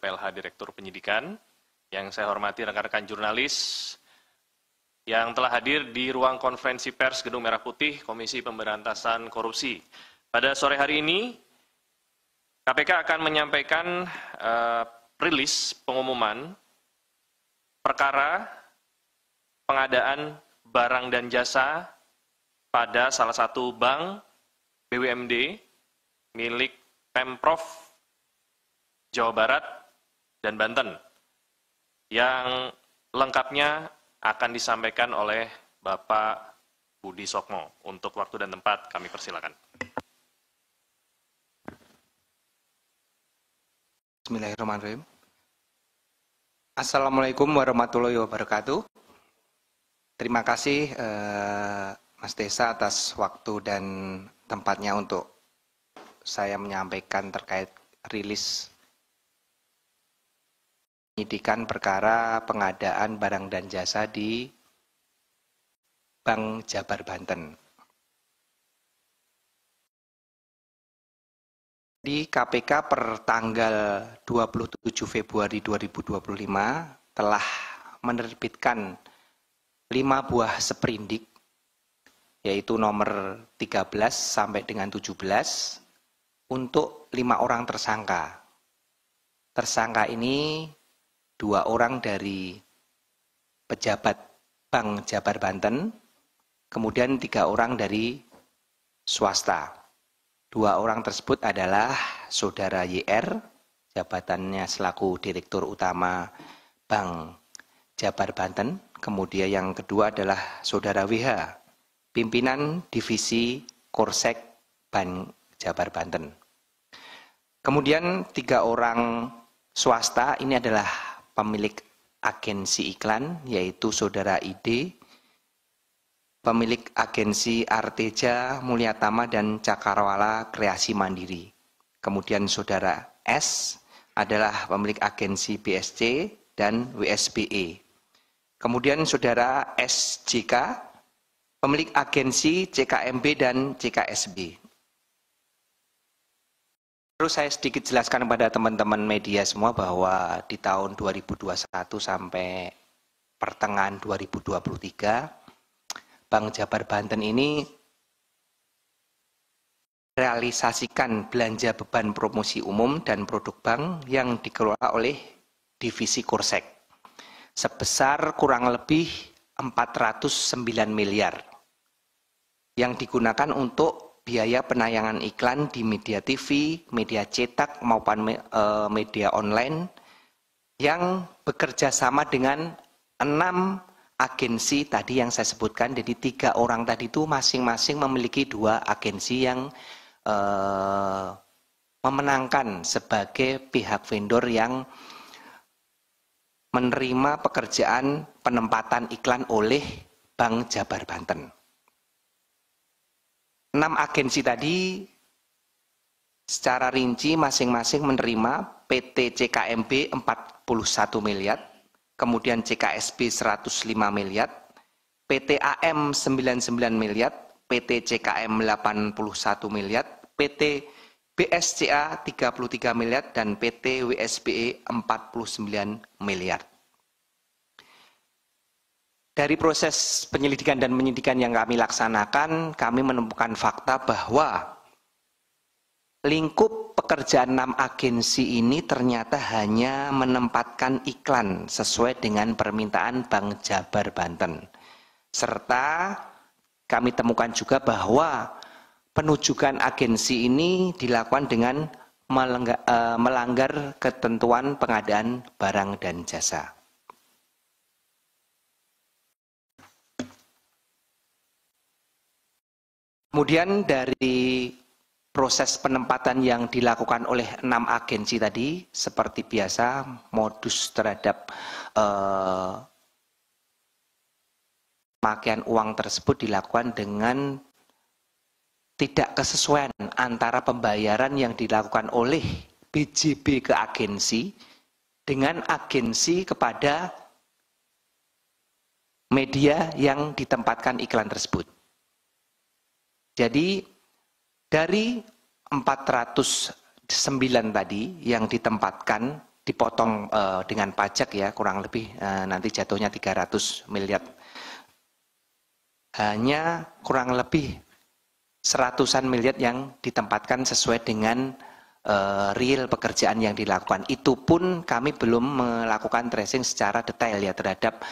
PLH Direktur Penyidikan, yang saya hormati rekan-rekan jurnalis yang telah hadir di ruang konferensi pers Gedung Merah Putih Komisi Pemberantasan Korupsi. Pada sore hari ini, KPK akan menyampaikan rilis pengumuman perkara pengadaan barang dan jasa pada salah satu bank BUMD milik Pemprov Jawa Barat dan Banten, yang lengkapnya akan disampaikan oleh Bapak Budi Sokmo. Untuk waktu dan tempat kami persilakan. Bismillahirrahmanirrahim. Assalamualaikum warahmatullahi wabarakatuh. Terima kasih Mas Desa atas waktu dan tempatnya untuk saya menyampaikan terkait rilis penyidikan perkara pengadaan barang dan jasa di Bank Jabar Banten. Di KPK per tanggal 27 Februari 2025 telah menerbitkan 5 buah seprindik, yaitu nomor 13 sampai dengan 17, untuk 5 orang tersangka. Tersangka ini 2 orang dari pejabat Bank Jabar Banten, kemudian 3 orang dari swasta. 2 orang tersebut adalah Saudara YR, jabatannya selaku Direktur Utama Bank Jabar Banten, kemudian yang kedua adalah Saudara WH, pimpinan Divisi Korsek Bank Jabar Banten. Kemudian 3 orang swasta ini adalah pemilik agensi iklan, yaitu Saudara ID, pemilik agensi Arteja, Mulyatama, dan Cakrawala Kreasi Mandiri. Kemudian Saudara S adalah pemilik agensi BSC dan WSBE. Kemudian Saudara SJK, pemilik agensi CKMB dan CKSB. Terus saya sedikit jelaskan kepada teman-teman media semua bahwa di tahun 2021 sampai pertengahan 2023, Bank Jabar Banten ini realisasikan belanja beban promosi umum dan produk bank yang dikelola oleh Divisi Korsek sebesar kurang lebih 409 miliar yang digunakan untuk biaya penayangan iklan di media TV, media cetak maupun media online yang bekerja sama dengan 6 agensi tadi yang saya sebutkan. Jadi 3 orang tadi itu masing-masing memiliki 2 agensi yang memenangkan sebagai pihak vendor yang menerima pekerjaan penempatan iklan oleh Bank Jabar Banten. 6 agensi tadi secara rinci masing-masing menerima PT CKMB 41 miliar, kemudian CKSB 105 miliar, PT AM 99 miliar, PT CKM 81 miliar, PT BSCA 33 miliar, dan PT WSBE 49 miliar. Dari proses penyelidikan dan penyidikan yang kami laksanakan, kami menemukan fakta bahwa lingkup pekerjaan 6 agensi ini ternyata hanya menempatkan iklan sesuai dengan permintaan Bank Jabar Banten. Serta kami temukan juga bahwa penujukan agensi ini dilakukan dengan melanggar ketentuan pengadaan barang dan jasa. Kemudian dari proses penempatan yang dilakukan oleh 6 agensi tadi, seperti biasa modus terhadap pemakaian uang tersebut dilakukan dengan tidak kesesuaian antara pembayaran yang dilakukan oleh BJB ke agensi dengan agensi kepada media yang ditempatkan iklan tersebut. Jadi dari 409 tadi yang ditempatkan dipotong dengan pajak ya, kurang lebih nanti jatuhnya 300 miliar. Hanya kurang lebih seratusan miliar yang ditempatkan sesuai dengan real pekerjaan yang dilakukan. Itu pun kami belum melakukan tracing secara detail ya terhadap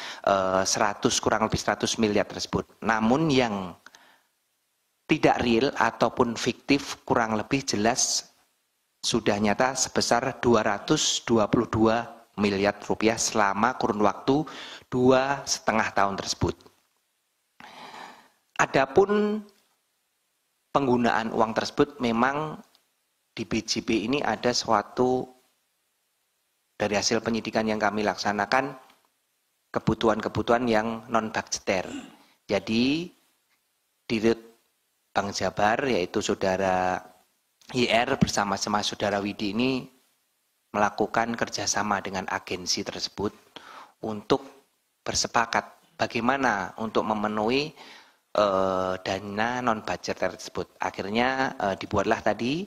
kurang lebih 100 miliar tersebut. Namun yang tidak real ataupun fiktif kurang lebih jelas sudah nyata sebesar 222 miliar rupiah selama kurun waktu 2,5 tahun tersebut. Adapun penggunaan uang tersebut memang di BJB ini ada suatu dari hasil penyidikan yang kami laksanakan kebutuhan-kebutuhan yang non-budgeter. Jadi Dirut Bank Jabar yaitu Saudara IR bersama-sama Saudara Widi ini melakukan kerjasama dengan agensi tersebut untuk bersepakat bagaimana untuk memenuhi dana non-budgeter tersebut. Akhirnya dibuatlah tadi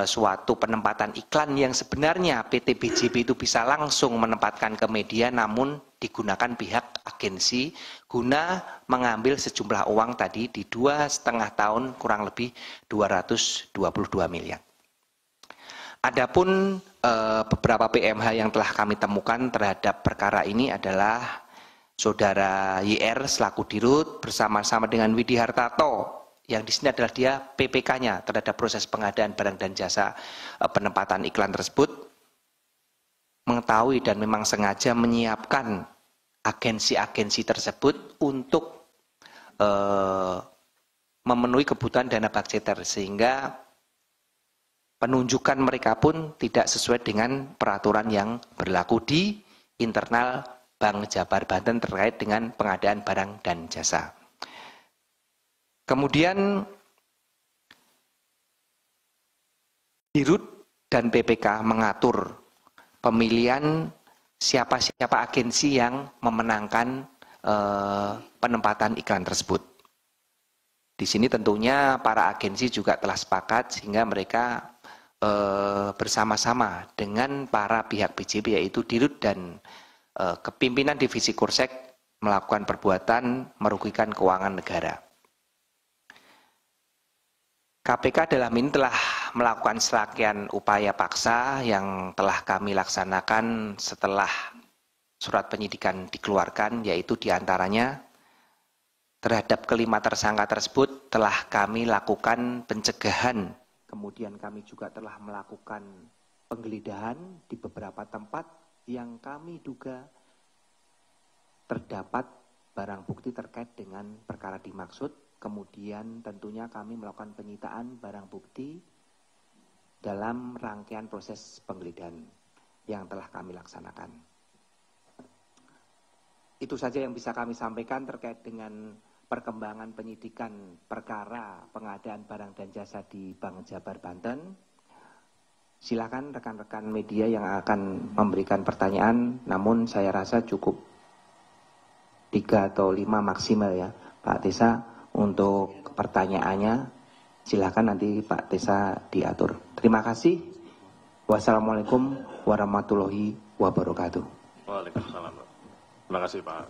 suatu penempatan iklan yang sebenarnya PT BJB itu bisa langsung menempatkan ke media namun digunakan pihak agensi guna mengambil sejumlah uang tadi di 2,5 tahun kurang lebih 222 miliar. Adapun beberapa PMH yang telah kami temukan terhadap perkara ini adalah Saudara YR selaku Dirut bersama-sama dengan Widi Hartarto yang di sini adalah dia PPK-nya terhadap proses pengadaan barang dan jasa penempatan iklan tersebut mengetahui dan memang sengaja menyiapkan agensi-agensi tersebut untuk memenuhi kebutuhan dana budgeter sehingga penunjukan mereka pun tidak sesuai dengan peraturan yang berlaku di internal Bank Jabar Banten terkait dengan pengadaan barang dan jasa. Kemudian Dirut dan PPK mengatur pemilihan siapa-siapa agensi yang memenangkan penempatan iklan tersebut. Di sini tentunya para agensi juga telah sepakat sehingga mereka bersama-sama dengan para pihak BJB yaitu Dirut dan kepimpinan divisi Kursek melakukan perbuatan merugikan keuangan negara. KPK dalam ini telah melakukan serangkaian upaya paksa yang telah kami laksanakan setelah surat penyidikan dikeluarkan, yaitu diantaranya terhadap kelima tersangka tersebut telah kami lakukan pencegahan. Kemudian kami juga telah melakukan penggeledahan di beberapa tempat yang kami duga terdapat barang bukti terkait dengan perkara dimaksud. Kemudian tentunya kami melakukan penyitaan barang bukti dalam rangkaian proses penggeledahan yang telah kami laksanakan. Itu saja yang bisa kami sampaikan terkait dengan perkembangan penyidikan perkara pengadaan barang dan jasa di Bank Jabar Banten. Silakan rekan-rekan media yang akan memberikan pertanyaan, namun saya rasa cukup 3 atau 5 maksimal ya Pak Tesa untuk pertanyaannya. Silakan nanti Pak Tesa diatur. Terima kasih. Wassalamualaikum warahmatullahi wabarakatuh. Waalaikumsalam. Terima kasih Pak.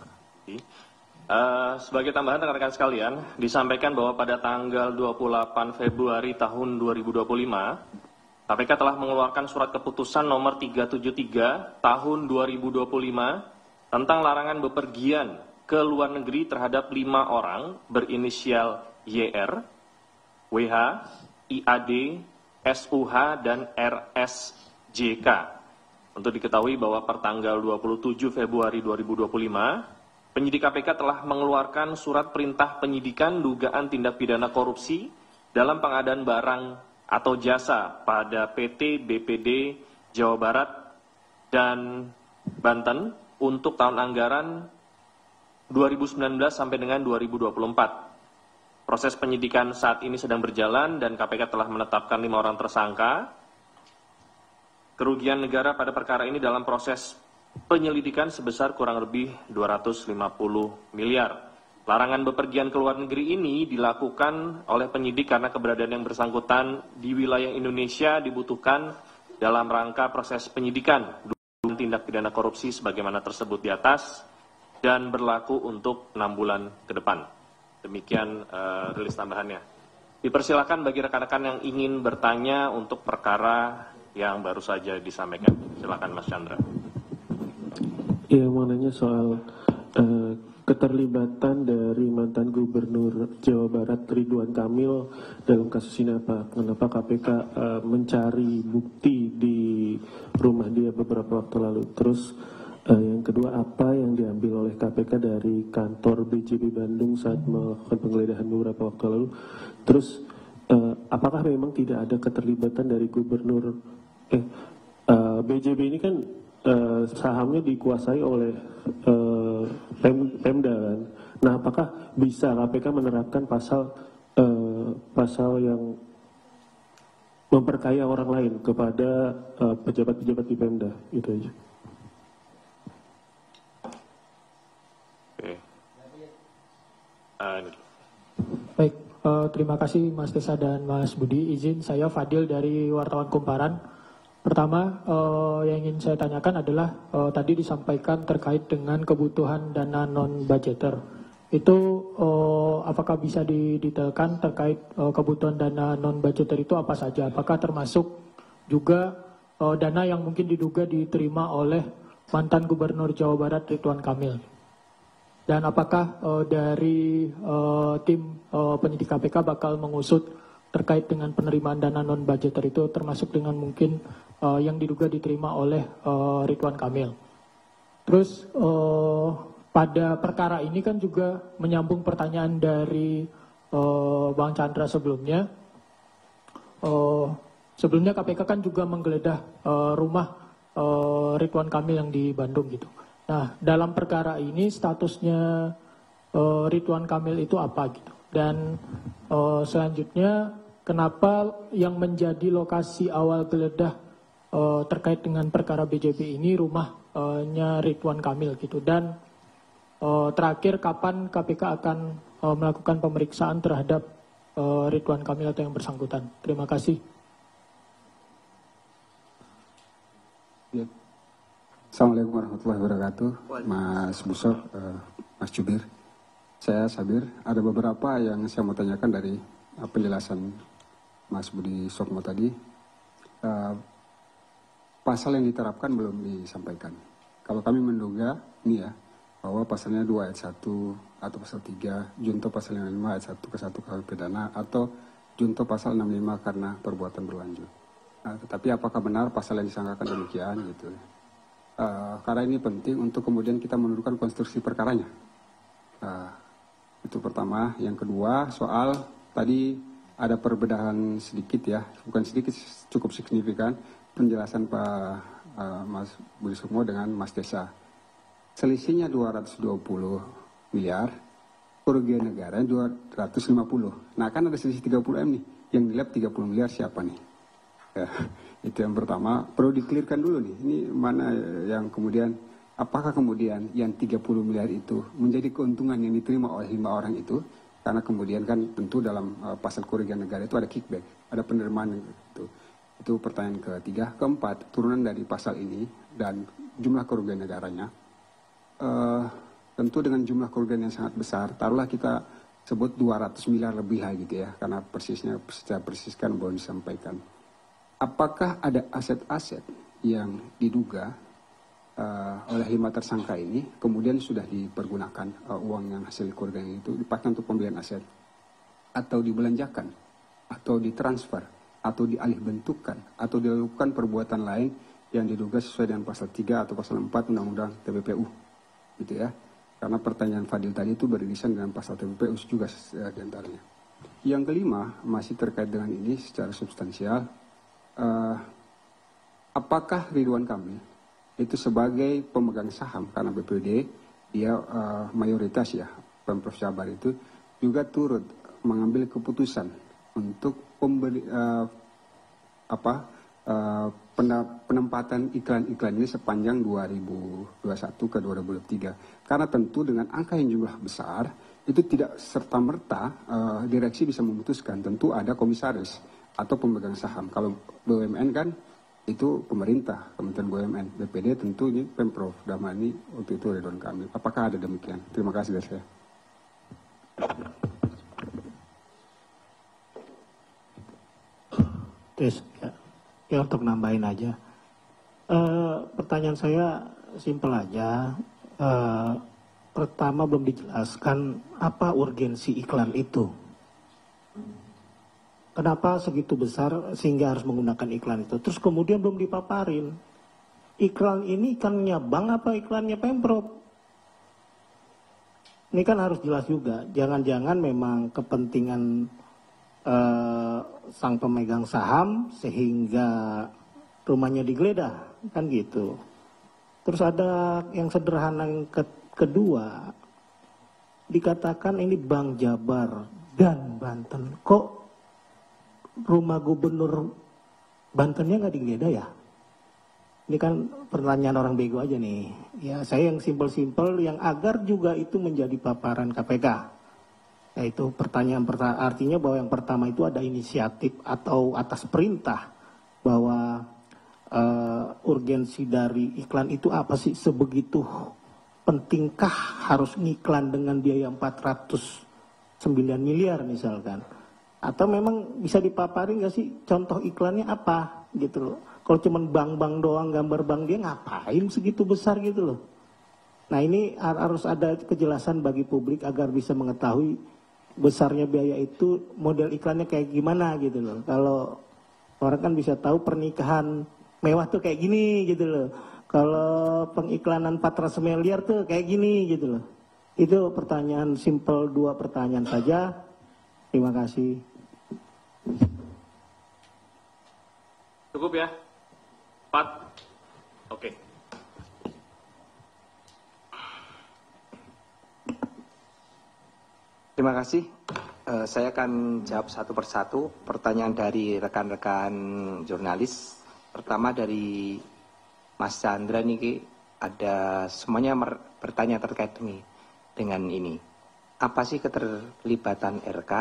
Sebagai tambahan rekan-rekan sekalian, disampaikan bahwa pada tanggal 28 Februari tahun 2025, KPK telah mengeluarkan surat keputusan nomor 373 tahun 2025 tentang larangan bepergian ke luar negeri terhadap 5 orang berinisial YR, WH, IAD, SUH, dan RSJK. Untuk diketahui bahwa per tanggal 27 Februari 2025, penyidik KPK telah mengeluarkan surat perintah penyidikan dugaan tindak pidana korupsi dalam pengadaan barang atau jasa pada PT BPD Jawa Barat dan Banten untuk tahun anggaran 2019 sampai dengan 2024. Proses penyidikan saat ini sedang berjalan dan KPK telah menetapkan 5 orang tersangka. Kerugian negara pada perkara ini dalam proses penyelidikan sebesar kurang lebih 250 miliar. Larangan bepergian ke luar negeri ini dilakukan oleh penyidik karena keberadaan yang bersangkutan di wilayah Indonesia dibutuhkan dalam rangka proses penyidikan. tindak pidana korupsi sebagaimana tersebut di atas dan berlaku untuk 6 bulan ke depan. Demikian rilis tambahannya. Dipersilakan bagi rekan-rekan yang ingin bertanya untuk perkara yang baru saja disampaikan. Silakan Mas Chandra. Iya, mau nanya soal keterlibatan dari mantan Gubernur Jawa Barat Ridwan Kamil dalam kasus ini apa? Kenapa KPK mencari bukti di rumah dia beberapa waktu lalu? Terus yang kedua, apa yang diambil oleh KPK dari kantor BJB Bandung saat melakukan penggeledahan beberapa waktu lalu? Terus apakah memang tidak ada keterlibatan dari Gubernur BJB ini kan sahamnya dikuasai oleh Pemda kan. Nah, apakah bisa KPK menerapkan pasal yang memperkaya orang lain kepada pejabat-pejabat di Pemda? Itu aja. Oke. Baik, terima kasih Mas Tesa dan Mas Budi. Izin saya Fadil dari Wartawan Kumparan. Pertama, yang ingin saya tanyakan adalah tadi disampaikan terkait dengan kebutuhan dana non-budgeter. Itu apakah bisa didetailkan terkait kebutuhan dana non-budgeter itu apa saja? Apakah termasuk juga dana yang mungkin diduga diterima oleh mantan Gubernur Jawa Barat Ridwan Kamil? Dan apakah dari tim penyidik KPK bakal mengusut terkait dengan penerimaan dana non-budgeter itu termasuk dengan mungkin yang diduga diterima oleh Ridwan Kamil. Terus pada perkara ini kan juga menyambung pertanyaan dari Bang Chandra sebelumnya. Sebelumnya KPK kan juga menggeledah rumah Ridwan Kamil yang di Bandung gitu. Nah, dalam perkara ini statusnya Ridwan Kamil itu apa gitu. Dan selanjutnya kenapa yang menjadi lokasi awal geledah terkait dengan perkara BJB ini rumahnya Ridwan Kamil gitu. Dan terakhir kapan KPK akan melakukan pemeriksaan terhadap Ridwan Kamil atau yang bersangkutan. Terima kasih. Ya. Assalamualaikum warahmatullahi wabarakatuh, Mas Busok, Mas Jubir. Saya Sabir, ada beberapa yang saya mau tanyakan dari penjelasan Mas Budi Sukmo tadi. Pasal yang diterapkan belum disampaikan. Kalau kami menduga, ini ya, bahwa pasalnya 2 ayat 1 atau pasal 3, junto pasal 55 ayat 1 ke 1 KUH pidana, atau junto pasal 65 karena perbuatan berlanjut. Nah, tetapi apakah benar pasal yang disangkakan demikian gitu? Karena ini penting untuk kemudian kita menentukan konstruksi perkaranya. Itu pertama. Yang kedua, soal tadi ada perbedaan sedikit ya, bukan sedikit, cukup signifikan penjelasan Pak Mas Budi Sukmo dengan Mas Tesa. Selisihnya 220 miliar, kerugian negara 250. Nah, kan ada selisih 30 M nih, yang dilap 30 miliar siapa nih? Ya, itu yang pertama, perlu dikelirkan dulu nih, ini mana yang kemudian, apakah kemudian yang 30 miliar itu menjadi keuntungan yang diterima oleh 5 orang itu, karena kemudian kan tentu dalam pasal kerugian negara itu ada kickback, ada penerimaan itu pertanyaan ketiga. Keempat, turunan dari pasal ini dan jumlah kerugian negaranya, tentu dengan jumlah kerugian yang sangat besar, taruhlah kita sebut 200 miliar lebih lah gitu ya, karena persisnya secara persis kan belum disampaikan. Apakah ada aset-aset yang diduga oleh 5 tersangka ini kemudian sudah dipergunakan uang yang hasil kerugian itu dipakai untuk pembelian aset, atau dibelanjakan, atau ditransfer, atau dialih bentukkan, atau dilakukan perbuatan lain yang diduga sesuai dengan pasal 3 atau pasal 4 Undang-Undang TPPU gitu ya. Karena pertanyaan Fadil tadi itu beririsan dengan pasal TPPU juga diantaranya. Yang kelima, masih terkait dengan ini secara substansial, apakah Ridwan Kamil itu sebagai pemegang saham, karena BPD dia mayoritas ya, Pemprov Jabar itu juga turut mengambil keputusan untuk penempatan iklan-iklan ini sepanjang 2021 ke 2023. Karena tentu dengan angka yang jumlah besar, itu tidak serta-merta direksi bisa memutuskan. Tentu ada komisaris atau pemegang saham. Kalau BUMN kan itu pemerintah, Kementerian BUMN, BPD tentu ini Pemprov, dalam ini untuk itu Ridwan Kamil. Apakah ada demikian? Terima kasih dari saya. Tes, ya untuk nambahin aja. Pertanyaan saya simpel aja. Pertama belum dijelaskan apa urgensi iklan itu. Kenapa segitu besar sehingga harus menggunakan iklan itu? Terus kemudian belum dipaparin. Iklan ini iklannya bank apa iklannya Pemprov? Ini kan harus jelas juga. Jangan-jangan memang kepentingan sang pemegang saham sehingga rumahnya digeledah, kan gitu. Terus ada yang sederhana yang kedua, dikatakan ini Bank Jabar dan Banten. Kok rumah gubernur Bantennya nggak digeledah ya? Ini kan pertanyaan orang bego aja nih. Ya saya yang simpel-simpel yang agar juga itu menjadi paparan KPK. Yaitu pertanyaan artinya bahwa yang pertama itu ada inisiatif atau atas perintah bahwa urgensi dari iklan itu apa sih, sebegitu pentingkah harus ngiklan dengan biaya 409 miliar misalkan, atau memang bisa dipaparin nggak sih contoh iklannya apa gitu loh. Kalau cuma bank-bank doang gambar bank dia ngapain segitu besar gitu loh. Nah ini harus ada kejelasan bagi publik agar bisa mengetahui besarnya biaya itu, model iklannya kayak gimana gitu loh. Kalau orang kan bisa tahu pernikahan mewah tuh kayak gini gitu loh. Kalau pengiklanan 400 miliar tuh kayak gini gitu loh. Itu pertanyaan simple, 2 pertanyaan saja. Terima kasih. Cukup ya? 4? Oke. Terima kasih. Saya akan jawab satu persatu pertanyaan dari rekan-rekan jurnalis. Pertama dari Mas Chandra nih, ada semuanya bertanya terkait dengan ini. Apa sih keterlibatan RK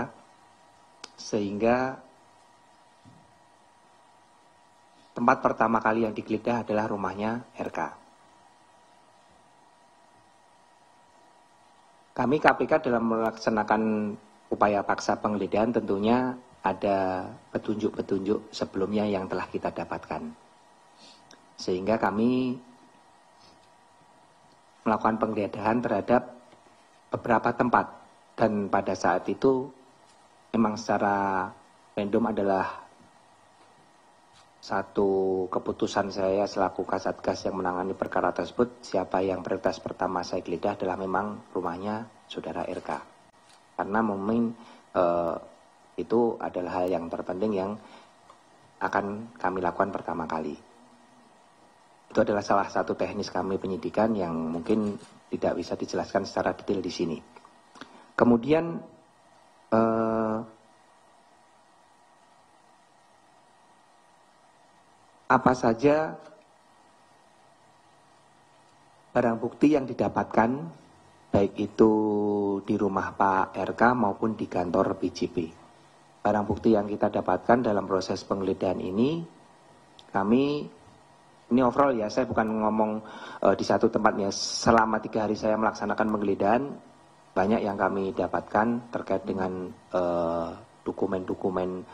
sehingga tempat pertama kali yang digeledah adalah rumahnya RK. Kami KPK dalam melaksanakan upaya paksa penggeledahan tentunya ada petunjuk-petunjuk sebelumnya yang telah kita dapatkan. Sehingga kami melakukan penggeledahan terhadap beberapa tempat. Dan pada saat itu memang secara random adalah satu keputusan saya selaku Kasatgas yang menangani perkara tersebut. Siapa yang prioritas pertama saya geledah adalah memang rumahnya saudara RK. Karena memang itu adalah hal yang terpenting yang akan kami lakukan pertama kali. Itu adalah salah satu teknis kami penyidikan yang mungkin tidak bisa dijelaskan secara detail di sini. Kemudian apa saja barang bukti yang didapatkan, baik itu di rumah Pak RK maupun di kantor BJP. Barang bukti yang kita dapatkan dalam proses penggeledahan ini, ini overall ya, saya bukan ngomong di satu tempatnya. Selama 3 hari saya melaksanakan penggeledahan, banyak yang kami dapatkan terkait dengan dokumen-dokumen,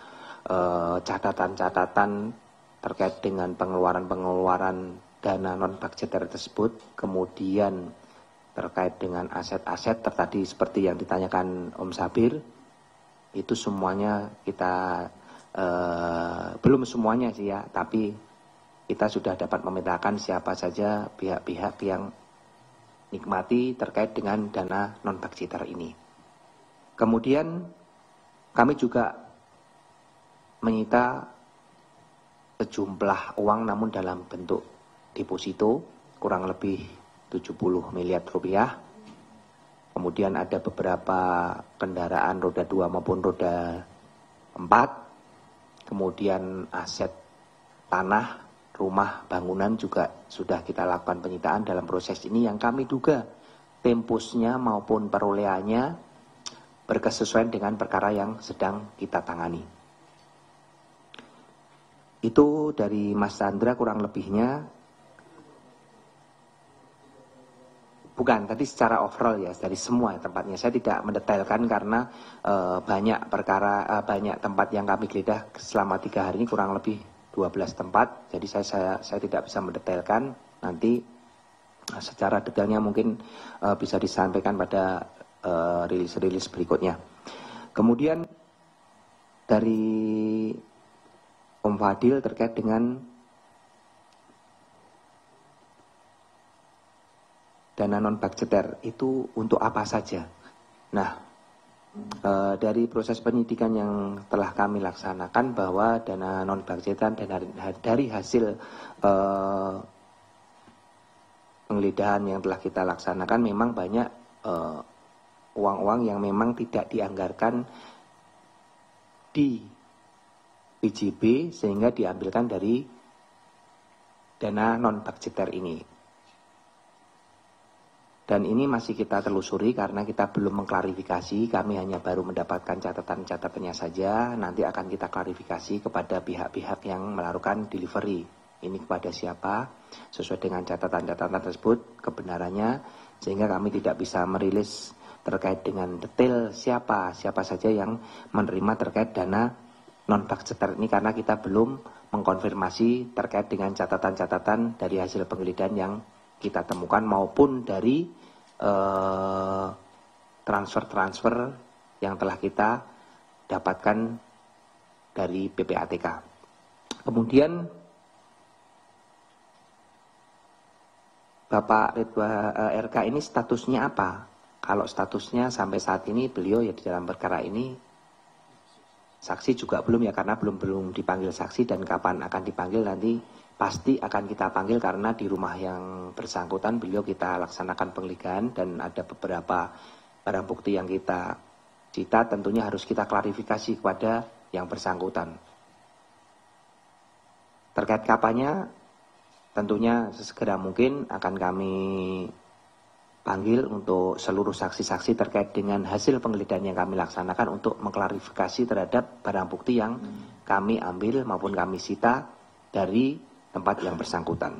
catatan-catatan terkait dengan pengeluaran-pengeluaran dana non-budgeter tersebut, kemudian terkait dengan aset-aset tadi seperti yang ditanyakan Om Sabir, itu semuanya kita, belum semuanya sih ya, tapi kita sudah dapat memetakan siapa saja pihak-pihak yang nikmati terkait dengan dana non-budgeter ini. Kemudian kami juga menyita sejumlah uang namun dalam bentuk deposito kurang lebih 70 miliar rupiah. Kemudian ada beberapa kendaraan roda 2 maupun roda 4. Kemudian aset tanah, rumah, bangunan juga sudah kita lakukan penyitaan dalam proses ini yang kami duga tempusnya maupun perolehannya berkesesuaian dengan perkara yang sedang kita tangani. Itu dari Mas Chandra kurang lebihnya. Bukan, tadi secara overall ya, dari semua tempatnya. Saya tidak mendetailkan karena banyak perkara, banyak tempat yang kami geledah selama 3 hari ini, kurang lebih 12 tempat. Jadi saya tidak bisa mendetailkan. Nanti secara detailnya mungkin bisa disampaikan pada rilis-rilis berikutnya. Kemudian dari Om Fadil terkait dengan dana non-budgeter itu untuk apa saja. Nah, dari proses penyidikan yang telah kami laksanakan bahwa dana non-budgeter dan dari hasil penggeledahan yang telah kita laksanakan memang banyak uang-uang yang memang tidak dianggarkan di PJB sehingga diambilkan dari dana non-budgeter ini. Dan ini masih kita telusuri karena kita belum mengklarifikasi, kami hanya baru mendapatkan catatan-catatannya saja, nanti akan kita klarifikasi kepada pihak-pihak yang melakukan delivery. Ini kepada siapa, sesuai dengan catatan-catatan tersebut, kebenarannya, sehingga kami tidak bisa merilis terkait dengan detail siapa saja yang menerima terkait dana non-budgeter ini, karena kita belum mengkonfirmasi terkait dengan catatan-catatan dari hasil penggeledahan yang kita temukan maupun dari transfer-transfer yang telah kita dapatkan dari PPATK. Kemudian Bapak Ridwan RK ini statusnya apa? Kalau statusnya sampai saat ini beliau ya di dalam perkara ini, saksi juga belum ya, karena belum dipanggil saksi, dan kapan akan dipanggil nanti pasti akan kita panggil karena di rumah yang bersangkutan beliau kita laksanakan penggeledahan dan ada beberapa barang bukti yang kita cita, tentunya harus kita klarifikasi kepada yang bersangkutan. Terkait kapannya, tentunya sesegera mungkin akan kami panggil untuk seluruh saksi-saksi terkait dengan hasil penggeledahan yang kami laksanakan untuk mengklarifikasi terhadap barang bukti yang kami ambil maupun kami sita dari tempat yang bersangkutan.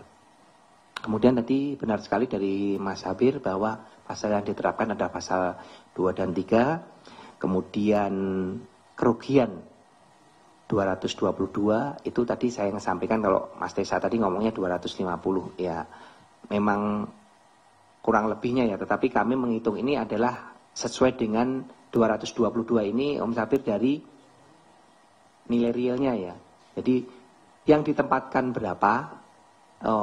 Kemudian tadi benar sekali dari Mas Habir bahwa pasal yang diterapkan adalah pasal 2 dan 3, kemudian kerugian 222, itu tadi saya yang sampaikan, kalau Mas Tesa tadi ngomongnya 250, ya memang kurang lebihnya ya, tetapi kami menghitung ini adalah sesuai dengan 222 ini Om Sabir dari nilai realnya ya. Jadi yang ditempatkan berapa,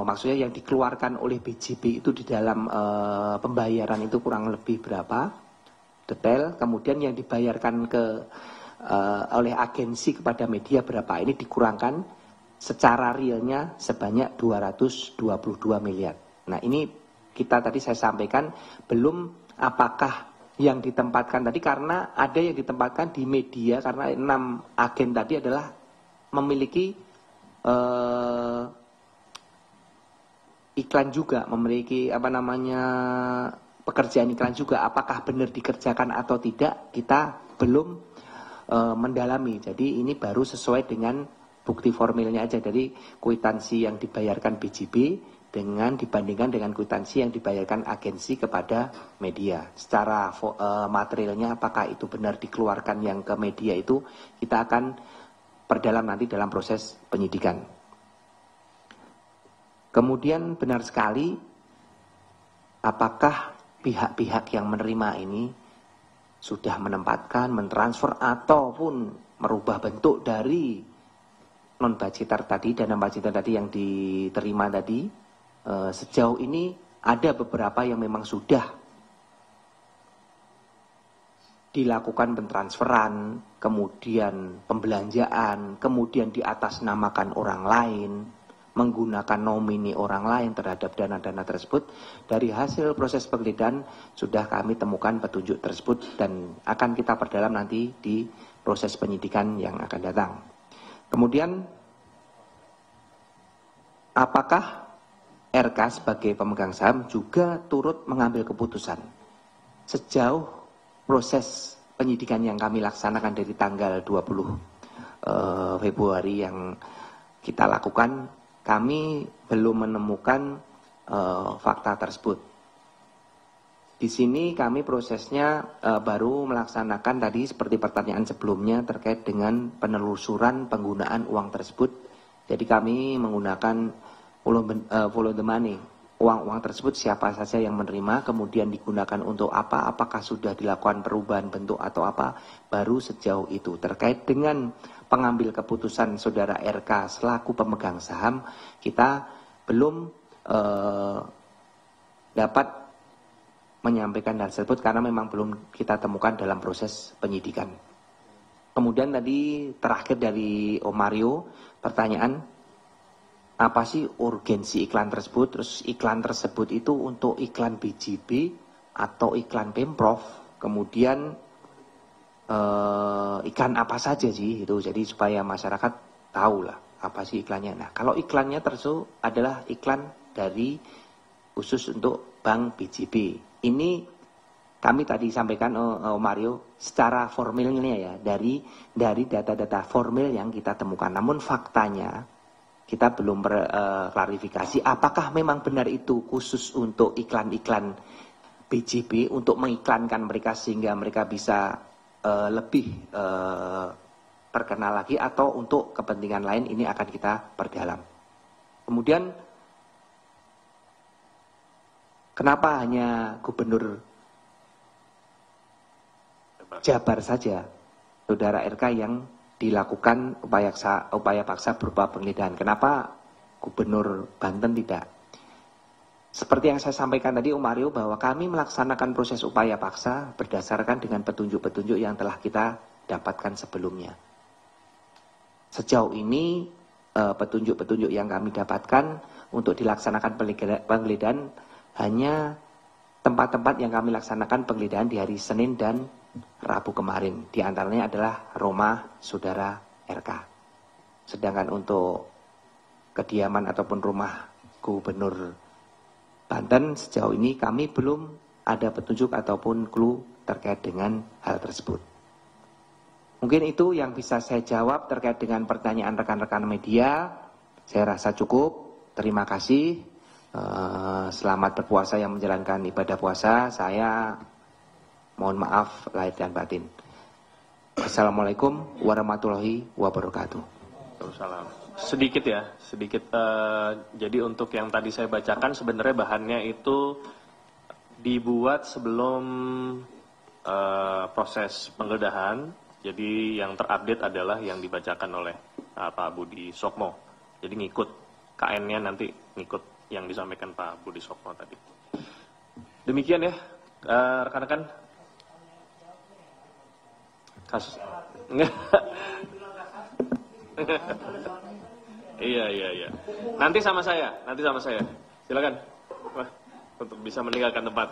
maksudnya yang dikeluarkan oleh BJB itu di dalam pembayaran itu kurang lebih berapa, detail, kemudian yang dibayarkan oleh agensi kepada media berapa, ini dikurangkan secara realnya sebanyak 222 miliar. Nah ini kita tadi saya sampaikan belum apakah yang ditempatkan tadi, karena ada yang ditempatkan di media karena 6 agen tadi adalah memiliki iklan juga, memiliki pekerjaan iklan juga. Apakah benar dikerjakan atau tidak, kita belum mendalami. Jadi ini baru sesuai dengan bukti formilnya aja, dari kwitansi yang dibayarkan BJB dibandingkan dengan kwitansi yang dibayarkan agensi kepada media. Secara materialnya apakah itu benar dikeluarkan yang ke media, itu kita akan perdalam nanti dalam proses penyidikan. Kemudian benar sekali, apakah pihak-pihak yang menerima ini sudah menempatkan, mentransfer ataupun merubah bentuk dari non-budgeter tadi, dana budgeter tadi yang diterima tadi. Sejauh ini ada beberapa yang memang sudah dilakukan pentransferan, kemudian pembelanjaan, kemudian diatasnamakan orang lain, menggunakan nomini orang lain terhadap dana-dana tersebut. Dari hasil proses penggeledahan sudah kami temukan petunjuk tersebut dan akan kita perdalam nanti di proses penyidikan yang akan datang. Kemudian, apakah RK sebagai pemegang saham juga turut mengambil keputusan? Sejauh proses penyidikan yang kami laksanakan dari tanggal 20 Februari yang kita lakukan, kami belum menemukan fakta tersebut. Di sini kami prosesnya baru melaksanakan tadi seperti pertanyaan sebelumnya terkait dengan penelusuran penggunaan uang tersebut. Jadi kami menggunakan follow the money. Uang-uang tersebut siapa saja yang menerima, kemudian digunakan untuk apa, apakah sudah dilakukan perubahan bentuk atau apa, baru sejauh itu. Terkait dengan pengambil keputusan saudara RK selaku pemegang saham, kita belum dapat menyampaikan hal tersebut karena memang belum kita temukan dalam proses penyidikan. Kemudian tadi terakhir dari Om Mario, pertanyaan, apa sih urgensi iklan tersebut? Terus iklan tersebut itu untuk iklan BJB atau iklan Pemprov? Kemudian iklan apa saja sih itu? Jadi supaya masyarakat tahu lah apa sih iklannya. Nah, kalau iklannya tersebut adalah iklan dari khusus untuk Bank BJB. Ini kami tadi sampaikan Mario secara formilnya ya dari data-data formil yang kita temukan. Namun faktanya kita belum klarifikasi apakah memang benar itu khusus untuk iklan-iklan BJB untuk mengiklankan mereka sehingga mereka bisa lebih terkenal lagi atau untuk kepentingan lain, ini akan kita perdalam. Kemudian kenapa hanya Gubernur Jabar saja, saudara RK yang dilakukan upaya paksa berupa penggeledahan? Kenapa Gubernur Banten tidak? Seperti yang saya sampaikan tadi Om Mario, bahwa kami melaksanakan proses upaya paksa berdasarkan dengan petunjuk-petunjuk yang telah kita dapatkan sebelumnya. Sejauh ini petunjuk-petunjuk yang kami dapatkan untuk dilaksanakan penggeledahan hanya tempat-tempat yang kami laksanakan penggeledahan di hari Senin dan Rabu kemarin. Di antaranya adalah rumah saudara RK. Sedangkan untuk kediaman ataupun rumah Gubernur Banten sejauh ini kami belum ada petunjuk ataupun clue terkait dengan hal tersebut. Mungkin itu yang bisa saya jawab terkait dengan pertanyaan rekan-rekan media. Saya rasa cukup. Terima kasih. Selamat berpuasa yang menjalankan ibadah puasa. Saya mohon maaf lahir dan batin. Assalamualaikum warahmatullahi wabarakatuh. Waalaikumsalam. Sedikit ya, sedikit. Jadi untuk yang tadi saya bacakan sebenarnya bahannya itu dibuat sebelum proses penggeledahan. Jadi yang terupdate adalah yang dibacakan oleh Pak Budi Sokmo. Jadi ngikut KN-nya nanti ngikut yang disampaikan Pak Budi Sokmo tadi. Demikian ya, rekan-rekan. Kasus. Iya. Nanti sama saya. Silakan. Wah, untuk bisa meninggalkan tempat.